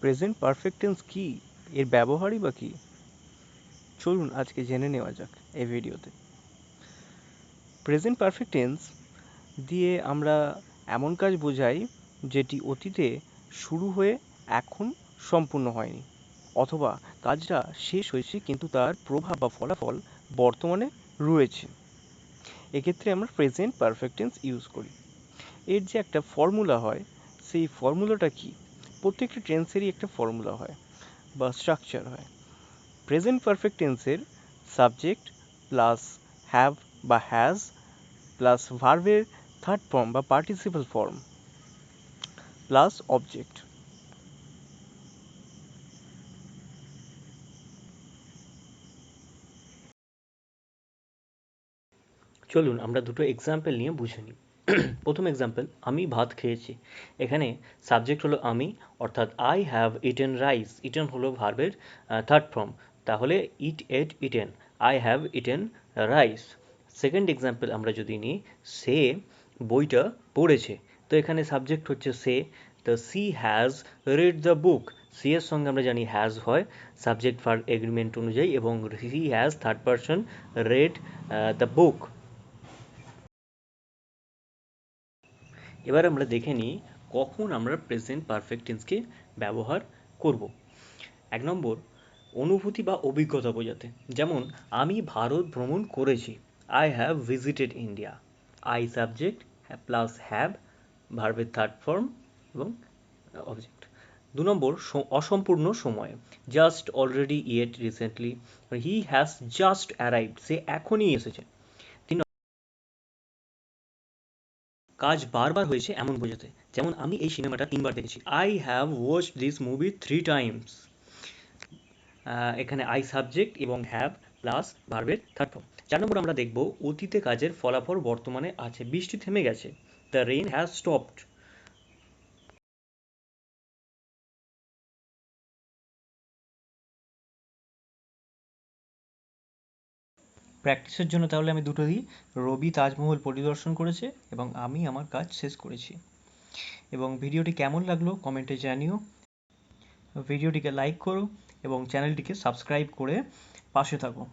Present perfect tense কী, এর ব্যবহারই বা কী? চলুন আজকে জেনে নেওয়া যাক এই ভিডিওতে। প্রেজেন্ট পারফেক্ট টেন্স দিয়ে আমরা এমন কাজ বোঝাই যেটি অতীতে শুরু হয়ে এখন সম্পূর্ণ হয়নি, অথবা কাজটা শেষ হয়েছে কিন্তু তার প্রভাব বা ফলাফল বর্তমানে রয়েছে। এক্ষেত্রে আমরা প্রেজেন্ট পারফেক্ট টেন্স ইউজ করি। এর যে একটা ফর্মুলা হয়, সেই ফর্মুলাটা কি? প্রত্যেকটা টেন্সেরই একটা ফর্মুলা হয় বা স্ট্রাকচার হয়। প্রেজেন্ট পারফেক্ট টেন্সের সাবজেক্ট প্লাস হ্যাভ বা হ্যাজ প্লাস ভার্বের থার্ড ফর্ম বা পার্টিসিপাল ফর্ম প্লাস অবজেক্ট। চলুন আমরা দুটো এক্সাম্পল নিয়ে বুঝে নিই। প্রথম এক্সাম্পল, আমি ভাত খেয়েছি। এখানে সাবজেক্ট হলো আমি, অর্থাৎ I have eaten rice. Eaten হলো ভার্বের থার্ড ফর্ম, তাহলে eat ate eaten, I have eaten rice. Second example আমরা যদি নিই, সে বইটা পড়েছে। তো এখানে সাবজেক্ট হচ্ছে সে, তো she has read the book. She এর সঙ্গে আমরা জানি হ্যাজ হয় সাবজেক্ট ভার্ব এগ্রিমেন্ট অনুযায়ী, এবং she has third person red the বুক। এবার আমরা দেখে নিই কখন আমরা প্রেজেন্ট পারফেক্ট টেন্সকে ব্যবহার করব। 1 নম্বর, অনুভূতি বা অভিজ্ঞতা বোঝাতে। যেমন আমি ভারত ভ্রমণ করেছি, I have visited India. I subject plus have, ভার্বের থার্ড ফর্ম এবং অবজেক্ট। 2 নম্বর, অসম্পূর্ণ সময়। Just, already, yet, recently. He has just arrived, সে এখনই এসেছে। কাজ বারবার হয়েছে এমন বোঝাতে। যেমন আমি এই সিনেমাটা 3বার দেখেছি, I have watched this movie 3 Times. এখানে আই সাবজেক্ট এবং হ্যাভ প্লাস ভার্বের থার্ড ফর্ম। 4 নম্বর আমরা দেখব অতীতে কাজের ফলাফল বর্তমানে আছে। বৃষ্টি থেমে গেছে, দ্য রেইন হ্যাজ স্টপড। প্র্যাকটিসের জন্য তাহলে আমি দুটো দিই, রবি তাজমহল পরিদর্শন করেছে এবং আমি আমার কাজ শেষ করেছি। এবং ভিডিওটি কেমন লাগলো কমেন্টে জানিও। ভিডিওটিকে লাইক করো এবং চ্যানেলটিকে সাবস্ক্রাইব করে পাশে থাকো।